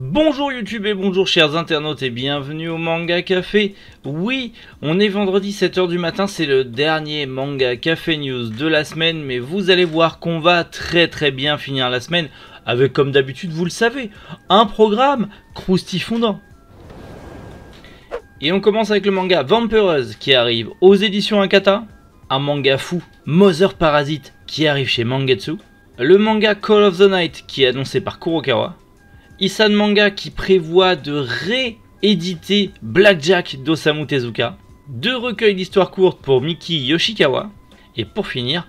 Bonjour YouTube et bonjour chers internautes et bienvenue au Manga Café. Oui, on est vendredi 7h du matin, c'est le dernier Manga Café News de la semaine, mais vous allez voir qu'on va très bien finir la semaine avec, comme d'habitude, vous le savez, un programme croustifondant. Et on commence avec le manga Vampireuses qui arrive aux éditions Akata, un manga fou, Mother Parasite qui arrive chez Mangetsu, le manga Call of the Night qui est annoncé par Kurokawa, Isan Manga qui prévoit de rééditer Blackjack d'Osamu Tezuka, 2 recueils d'histoires courtes pour Miki Yoshikawa, et pour finir,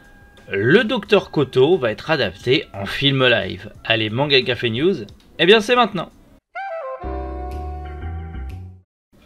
le Dr Koto va être adapté en film live. Allez, Manga Café News, eh bien c'est maintenant.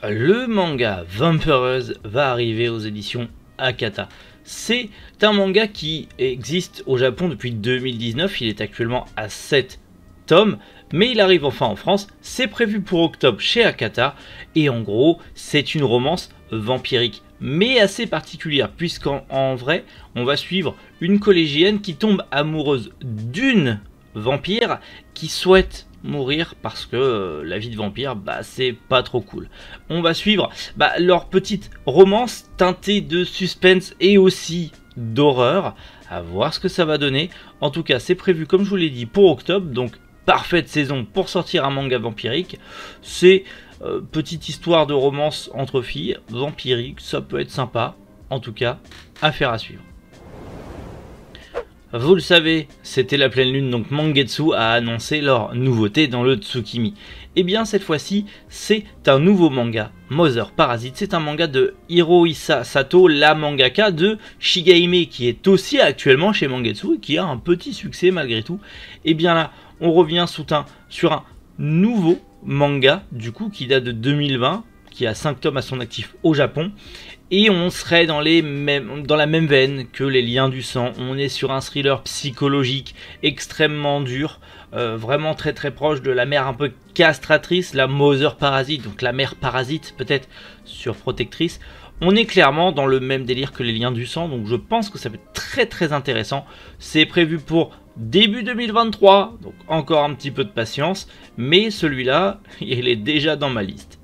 Le manga Vampireuses va arriver aux éditions Akata. C'est un manga qui existe au Japon depuis 2019, il est actuellement à 7 tomes, mais il arrive enfin en France, c'est prévu pour octobre chez Akata, et en gros, c'est une romance vampirique, mais assez particulière, puisqu'en vrai, on va suivre une collégienne qui tombe amoureuse d'une vampire qui souhaite mourir parce que la vie de vampire, c'est pas trop cool. On va suivre leur petite romance teintée de suspense et aussi d'horreur, à voir ce que ça va donner. En tout cas, c'est prévu, comme je vous l'ai dit, pour octobre, donc parfaite saison pour sortir un manga vampirique. C'est petite histoire de romance entre filles, vampirique, ça peut être sympa. En tout cas, affaire à suivre. Vous le savez, c'était la pleine lune, donc Mangetsu a annoncé leur nouveauté dans le Tsukimi. Et bien cette fois-ci, c'est un nouveau manga, Mother Parasite. C'est un manga de Hirohisa Sato, la mangaka de Shigahime, qui est aussi actuellement chez Mangetsu et qui a un petit succès malgré tout. Et bien là, on revient sur un nouveau manga, du coup, qui date de 2020, qui a 5 tomes à son actif au Japon. Et on serait dans la même veine que Les Liens du Sang. On est sur un thriller psychologique extrêmement dur, vraiment très proche de la mère un peu castratrice, la Mother Parasite, donc la mère parasite peut-être surprotectrice. On est clairement dans le même délire que Les Liens du Sang, donc je pense que ça peut être très intéressant. C'est prévu pour début 2023, donc encore un petit peu de patience, mais celui-là, il est déjà dans ma liste.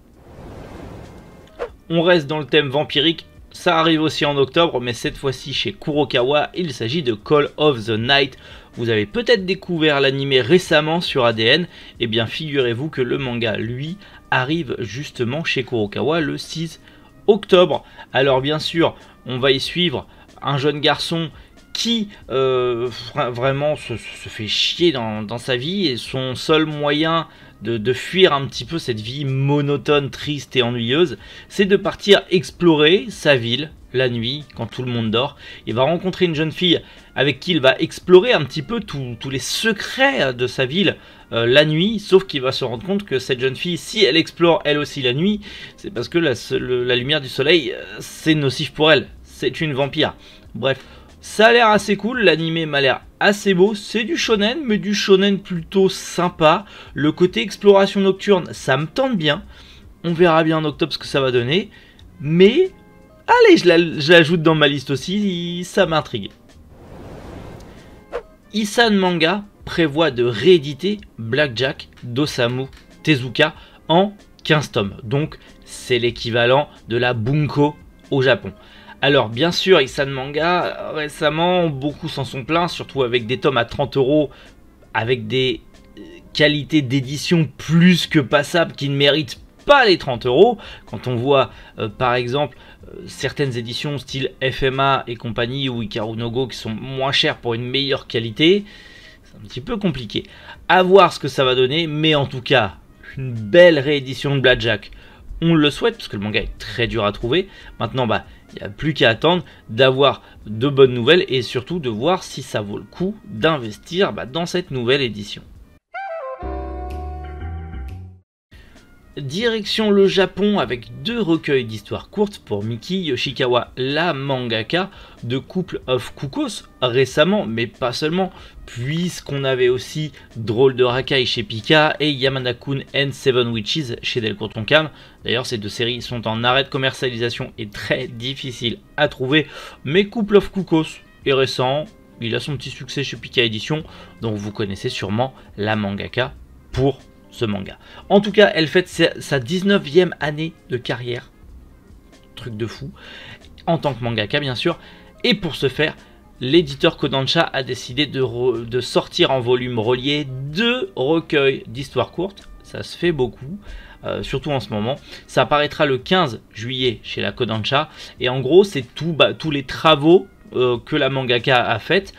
On reste dans le thème vampirique, ça arrive aussi en octobre, mais cette fois-ci chez Kurokawa, il s'agit de Call of the Night. Vous avez peut-être découvert l'anime récemment sur ADN, et bien figurez-vous que le manga, lui, arrive justement chez Kurokawa le 6 octobre. Alors bien sûr, on va y suivre un jeune garçon qui vraiment se fait chier dans sa vie, et son seul moyen de fuir un petit peu cette vie monotone, triste et ennuyeuse, c'est de partir explorer sa ville la nuit quand tout le monde dort. Il va rencontrer une jeune fille avec qui il va explorer un petit peu tous les secrets de sa ville la nuit, sauf qu'il va se rendre compte que cette jeune fille, si elle explore elle aussi la nuit, c'est parce que la lumière du soleil c'est nocif pour elle, c'est une vampire. Bref, ça a l'air assez cool, l'anime m'a l'air assez beau, c'est du shonen, mais du shonen plutôt sympa. Le côté exploration nocturne, ça me tente bien. On verra bien en octobre ce que ça va donner. Mais, allez, je l'ajoute dans ma liste aussi, ça m'intrigue. Isan Manga prévoit de rééditer Blackjack d'Osamu Tezuka en 15 tomes. Donc, c'est l'équivalent de la Bunko au Japon. Alors bien sûr, Isan Manga, récemment, beaucoup s'en sont plaints, surtout avec des tomes à 30 €, avec des qualités d'édition plus que passables qui ne méritent pas les 30 €. Quand on voit par exemple certaines éditions style FMA et compagnie ou Hikaru no Go qui sont moins chères pour une meilleure qualité, c'est un petit peu compliqué. À voir ce que ça va donner, mais en tout cas, une belle réédition de Blackjack. On le souhaite parce que le manga est très dur à trouver. Maintenant, il n'y a plus qu'à attendre d'avoir de bonnes nouvelles et surtout de voir si ça vaut le coup d'investir dans cette nouvelle édition. Direction le Japon avec 2 recueils d'histoires courtes pour Miki Yoshikawa, la mangaka de Couple of Cuckoos récemment, mais pas seulement, puisqu'on avait aussi Drôle de Racaille chez Pika et Yamada-kun and Seven Witches chez Delcourt Tonkam. D'ailleurs, ces 2 séries sont en arrêt de commercialisation et très difficiles à trouver, mais Couple of Cuckoos est récent, il a son petit succès chez Pika Édition, donc vous connaissez sûrement la mangaka pour ce manga. En tout cas, elle fête sa 19e année de carrière. Truc de fou. En tant que mangaka, bien sûr. Et pour ce faire, l'éditeur Kodansha a décidé de sortir en volume relié 2 recueils d'histoires courtes. Ça se fait beaucoup. Surtout en ce moment. Ça apparaîtra le 15 juillet chez la Kodansha. Et en gros, c'est tous les travaux que la mangaka a fait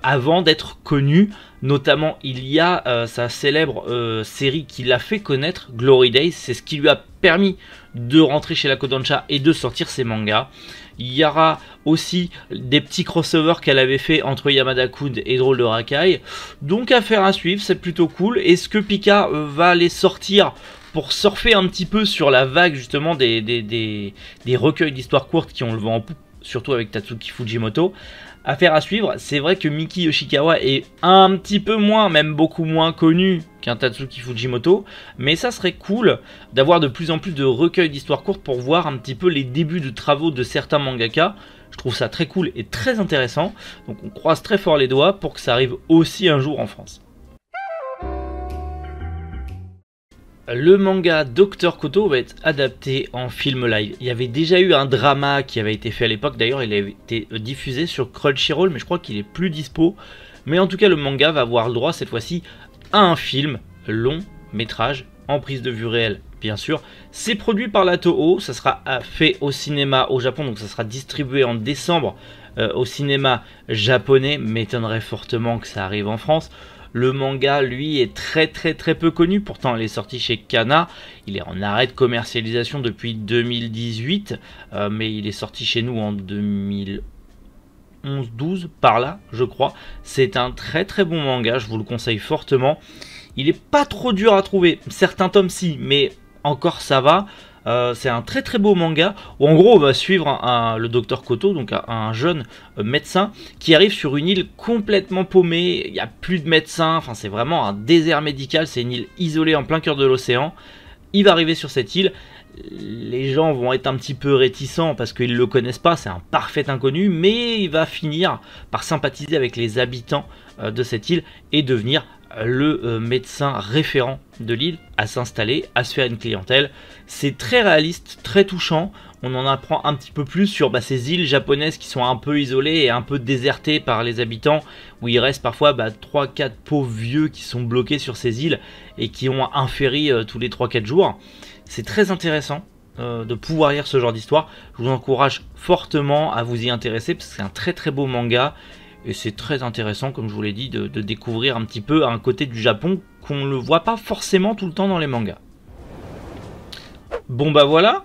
avant d'être connue. Notamment, il y a sa célèbre série qui l'a fait connaître, Glory Days. C'est ce qui lui a permis de rentrer chez la Kodansha et de sortir ses mangas. Il y aura aussi des petits crossovers qu'elle avait fait entre Yamada-kun et Drôle de Rakai. Donc affaire à suivre, c'est plutôt cool. Est-ce que Pika va les sortir pour surfer un petit peu sur la vague justement des recueils d'histoires courtes qui ont le vent en poupe, surtout avec Tatsuki Fujimoto? Affaire à suivre. C'est vrai que Miki Yoshikawa est un petit peu moins, même beaucoup moins connu qu'un Tatsuki Fujimoto, mais ça serait cool d'avoir de plus en plus de recueils d'histoires courtes pour voir un petit peu les débuts de travaux de certains mangaka. Je trouve ça très cool et très intéressant, donc on croise très fort les doigts pour que ça arrive aussi un jour en France. Le manga Dr Koto va être adapté en film live. Il y avait déjà eu un drama qui avait été fait à l'époque. D'ailleurs, il avait été diffusé sur Crunchyroll, mais je crois qu'il est plus dispo. Mais en tout cas, le manga va avoir le droit cette fois-ci à un film long métrage en prise de vue réelle. Bien sûr, c'est produit par la Toho. Ça sera fait au cinéma au Japon, donc ça sera distribué en décembre au cinéma japonais. M'étonnerait fortement que ça arrive en France. Le manga, lui, est très peu connu. Pourtant, il est sorti chez Kana. Il est en arrêt de commercialisation depuis 2018. Mais il est sorti chez nous en 2011-12, par là, je crois. C'est un très bon manga. Je vous le conseille fortement. Il est pas trop dur à trouver. Certains tomes, si. Mais encore, ça va. C'est un très beau manga où en gros on va suivre le docteur Koto, donc un jeune médecin qui arrive sur une île complètement paumée. Il n'y a plus de médecins, enfin c'est vraiment un désert médical, c'est une île isolée en plein cœur de l'océan. Il va arriver sur cette île, les gens vont être un petit peu réticents parce qu'ils ne le connaissent pas, c'est un parfait inconnu, mais il va finir par sympathiser avec les habitants de cette île et devenir le médecin référent de l'île, à s'installer, à se faire une clientèle. C'est très réaliste, très touchant. On en apprend un petit peu plus sur ces îles japonaises qui sont un peu isolées et un peu désertées par les habitants, où il reste parfois 3-4 pauvres vieux qui sont bloqués sur ces îles et qui ont un ferry tous les 3-4 jours. C'est très intéressant de pouvoir lire ce genre d'histoire. Je vous encourage fortement à vous y intéresser parce que c'est un très beau manga. Et c'est très intéressant, comme je vous l'ai dit, de découvrir un petit peu un côté du Japon qu'on ne voit pas forcément tout le temps dans les mangas. Bon voilà,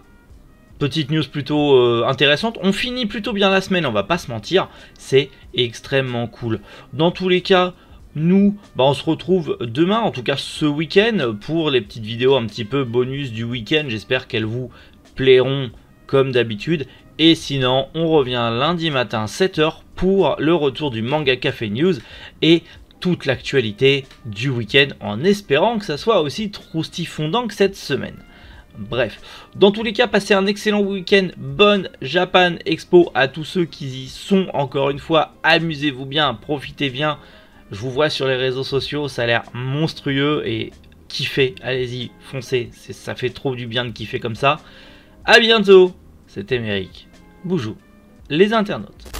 petite news plutôt intéressante. On finit plutôt bien la semaine, on va pas se mentir, c'est extrêmement cool. Dans tous les cas, nous, on se retrouve demain, en tout cas ce week-end, pour les petites vidéos un petit peu bonus du week-end. J'espère qu'elles vous plairont comme d'habitude. Et sinon, on revient lundi matin 7 h pour le retour du Manga Café News et toute l'actualité du week-end, en espérant que ça soit aussi troustifondant que cette semaine. Bref, dans tous les cas, passez un excellent week-end, bonne Japan Expo à tous ceux qui y sont. Encore une fois, amusez-vous bien, profitez bien. Je vous vois sur les réseaux sociaux, ça a l'air monstrueux et kiffez, allez-y, foncez, ça fait trop du bien de kiffer comme ça. A bientôt, c'était Méric. Boujou, les internautes.